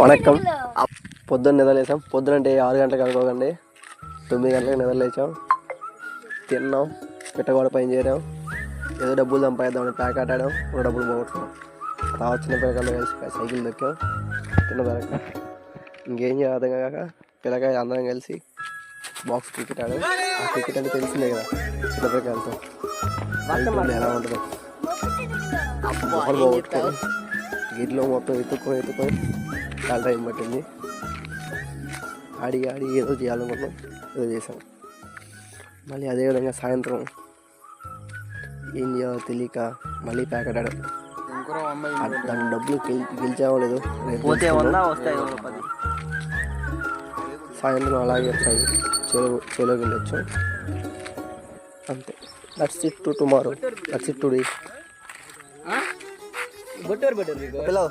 వణక్కం. పొద్దున్న నిద్రలేసాం. పొద్దున అంటే 6 గంటలకు అనుకోకండి, 9 గంటలకు నిద్రలేసాం. తిన్నాం, పిట్టగోడ పైన చేరాం, ఏదో డబ్బులు సంపాదిద్దామని ప్యాక్ ఆడాం, కూడా డబ్బులు పోగొట్టుకున్నాం. తర్వాత చిన్న పిల్లకాయలు కలిసి సైకిల్ దొక్కాం. చిన్న పిల్లక ఇంకేం చేయాలి కాక పిల్లకాయ అందరం కలిసి బాక్స్ క్రికెట్ ఆడాం. ఆ క్రికెట్ అంటే తెలిసిందే కదా చిన్న పిల్లకాయలతో ఎలా ఉంటుందో. బాల్ పోగొట్టుకొని గిట్లో మొత్తం ఎత్తుకొని చాలా టైం పట్టింది. ఆడి ఏదో చేయాలనుకున్నాం, ఏదో చేసాం. మళ్ళీ అదేవిధంగా సాయంత్రం ఏం చేయాలో తెలియక మళ్ళీ ప్యాకెట్ ఆడాం. దాని డబ్బులు గెలిచావో లేదు సాయంత్రం అలాగే ఒకసారి చెలోకి వెళ్ళొచ్చు. అంతే. That's it to tomorrow. That's it today. పిల్లలు